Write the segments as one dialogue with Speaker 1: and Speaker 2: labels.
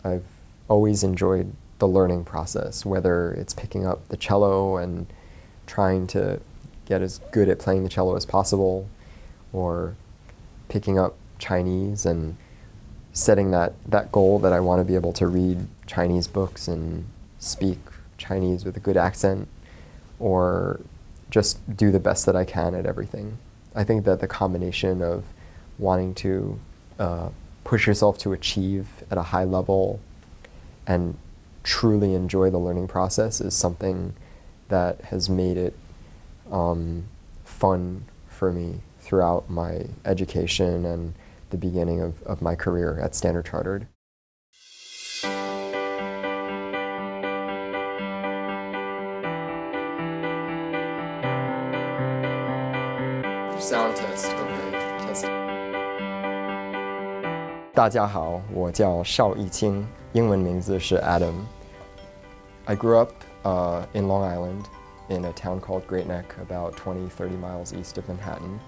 Speaker 1: I've always enjoyed the learning process, whether it's picking up the cello and trying to get as good at playing the cello as possible, or picking up Chinese and setting that goal that I want to be able to read Chinese books and speak Chinese with a good accent, or just do the best that I can at everything. I think that the combination of wanting to push yourself to achieve at a high level and truly enjoy the learning process is something that has made it fun for me throughout my education and the beginning of my career at Standard Chartered. Sound test, okay, test. 大家好，我叫邵逸清，英文名字是 Adam. I grew up in Long Island, in a town called Great Neck, about 20-30 miles east of Manhattan.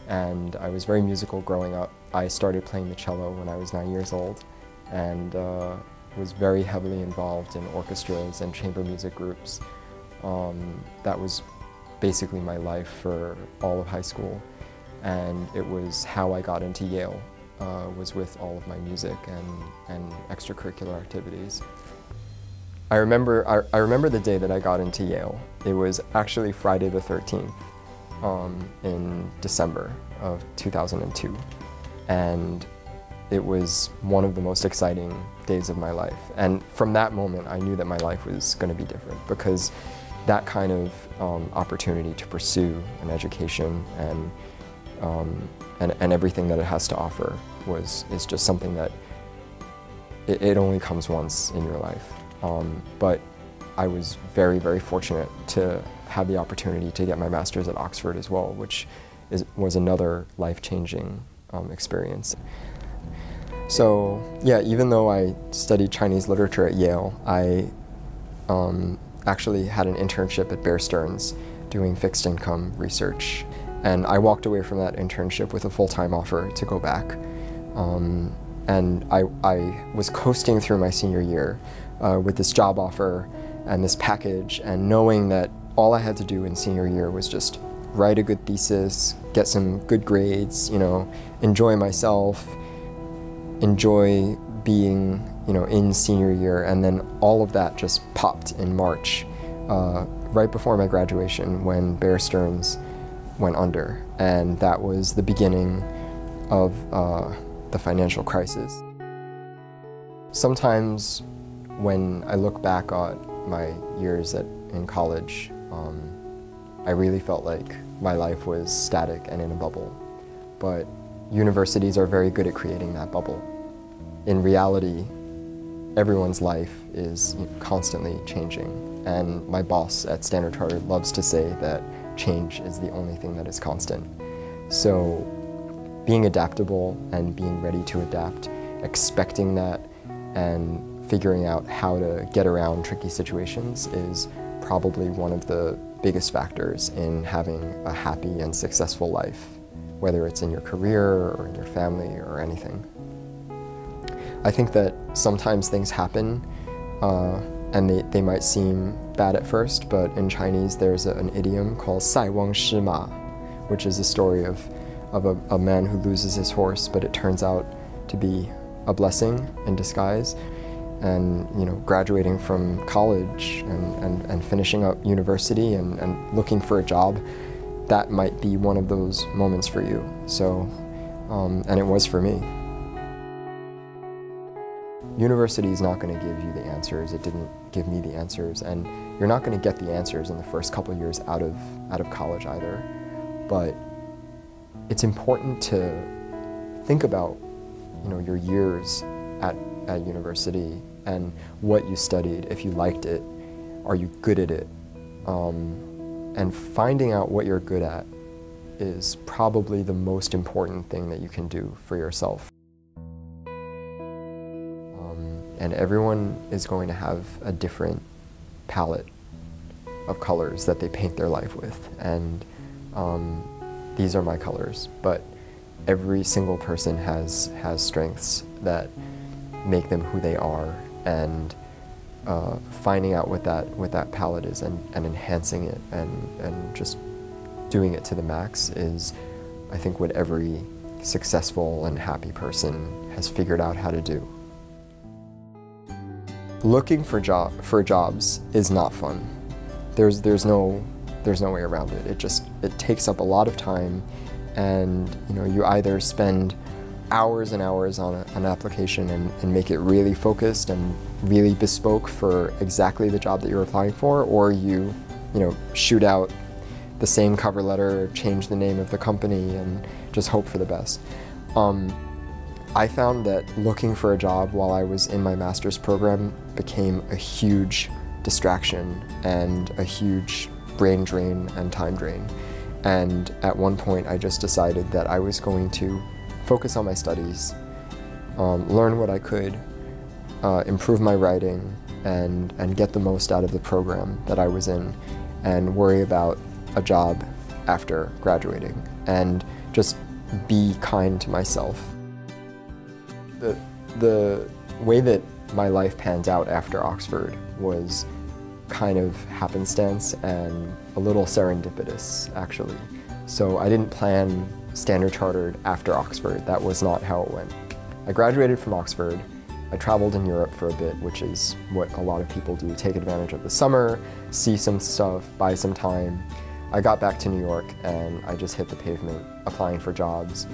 Speaker 1: And I was very musical growing up. I started playing the cello when I was 9 years old, and was very heavily involved in orchestras and chamber music groups. That was basically my life for all of high school, and it was how I got into Yale, was with all of my music and extracurricular activities. I remember the day that I got into Yale. It was actually Friday the 13th in December of 2002, and it was one of the most exciting days of my life. And from that moment, I knew that my life was going to be different, because that kind of opportunity to pursue an education and everything that it has to offer is just something that it only comes once in your life. But I was very, very fortunate to have the opportunity to get my master's at Oxford as well, which was another life-changing experience. So yeah, even though I studied Chinese literature at Yale, I actually had an internship at Bear Stearns doing fixed income research. And I walked away from that internship with a full-time offer to go back. And I was coasting through my senior year with this job offer and this package, and knowing that all I had to do in senior year was just write a good thesis, get some good grades, enjoy myself, enjoy being, in senior year, and then all of that just popped in March, right before my graduation, when Bear Stearns went under, and that was the beginning of the financial crisis. Sometimes when I look back on my years in college, I really felt like my life was static and in a bubble, but universities are very good at creating that bubble. In reality, everyone's life is constantly changing, and my boss at Standard Chartered loves to say that change is the only thing that is constant. So being adaptable and being ready to adapt, expecting that, and figuring out how to get around tricky situations is probably one of the biggest factors in having a happy and successful life, whether it's in your career or in your family or anything. I think that sometimes things happen and they might seem bad at first, but in Chinese there's an idiom called 塞翁失马, which is a story of a man who loses his horse, but it turns out to be a blessing in disguise. And graduating from college and finishing up university and looking for a job, that might be one of those moments for you. So, and it was for me. University is not going to give you the answers. It didn't give me the answers, and you're not going to get the answers in the first couple of years out of college either. But it's important to think about your years at university and what you studied, if you liked it, are you good at it? And finding out what you're good at is probably the most important thing that you can do for yourself. And everyone is going to have a different palette of colors that they paint their life with. And these are my colors, but every single person has strengths that make them who they are, and finding out what that palette is and enhancing it and just doing it to the max is, I think, what every successful and happy person has figured out how to do. Looking for jobs is not fun. There's no way around it. It takes up a lot of time, and you either spend hours and hours on an application and make it really focused and really bespoke for exactly the job that you're applying for, or you shoot out the same cover letter, change the name of the company, and just hope for the best. I found that looking for a job while I was in my master's program became a huge distraction and a huge brain drain and time drain. And at one point I just decided that I was going to focus on my studies, learn what I could, improve my writing, and get the most out of the program that I was in, and worry about a job after graduating, and just be kind to myself. The way that my life panned out after Oxford was kind of happenstance and a little serendipitous, actually. So I didn't plan Standard Chartered after Oxford. That was not how it went. I graduated from Oxford. I traveled in Europe for a bit, which is what a lot of people do, take advantage of the summer, see some stuff, buy some time. I got back to New York and I just hit the pavement applying for jobs.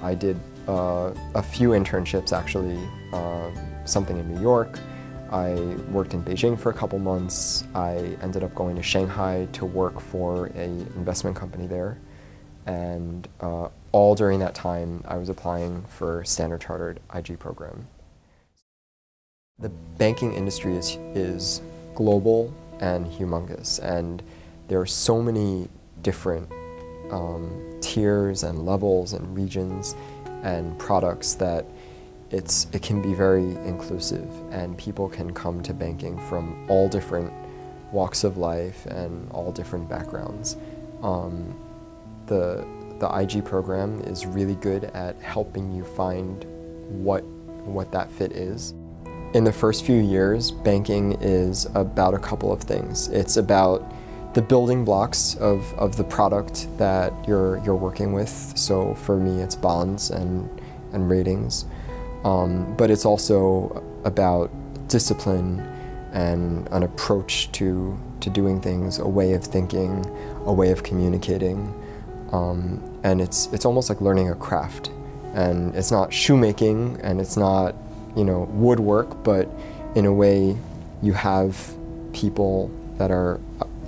Speaker 1: I did a few internships, actually, something in New York. I worked in Beijing for a couple months. I ended up going to Shanghai to work for an investment company there. And all during that time, I was applying for Standard Chartered IG program. The banking industry is global and humongous, and there are so many different tiers and levels and regions and products that it can be very inclusive, and people can come to banking from all different walks of life and all different backgrounds. The IG program is really good at helping you find what that fit is. In the first few years, banking is about a couple of things. It's about the building blocks of the product that you're working with. So for me, it's bonds and ratings. But it's also about discipline and an approach to doing things, a way of thinking, a way of communicating. And it's almost like learning a craft. And it's not shoemaking, and it's not, woodwork, but in a way you have people that are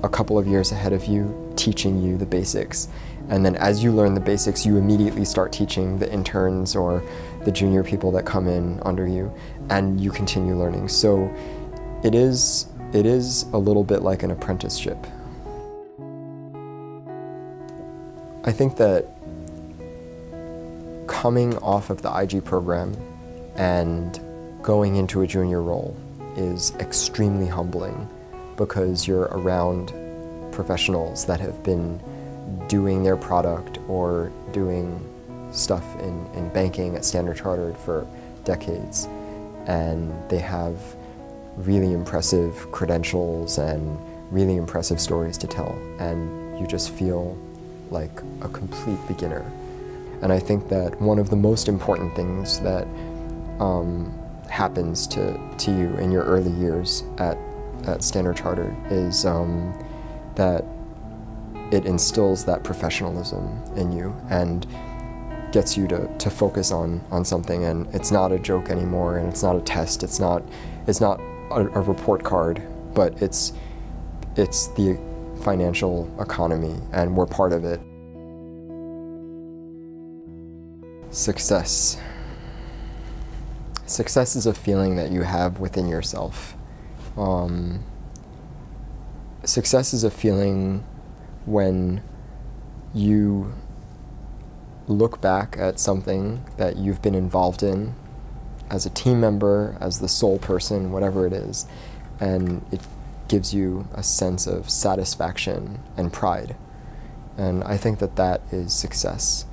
Speaker 1: a couple of years ahead of you teaching you the basics. And then as you learn the basics, you immediately start teaching the interns or the junior people that come in under you, and you continue learning. So it is a little bit like an apprenticeship. I think that coming off of the IG program and going into a junior role is extremely humbling, because you're around professionals that have been doing their product or doing stuff in banking at Standard Chartered for decades, and they have really impressive credentials and really impressive stories to tell, and you just feel like a complete beginner. And I think that one of the most important things that happens to you in your early years at Standard Chartered is that it instills that professionalism in you and gets you to focus on something, and it's not a joke anymore, and it's not a test, it's not a report card, but it's the financial economy, and we're part of it. Success. Success is a feeling that you have within yourself. Success is a feeling when you look back at something that you've been involved in as a team member, as the sole person, whatever it is, and it gives you a sense of satisfaction and pride. And I think that is success.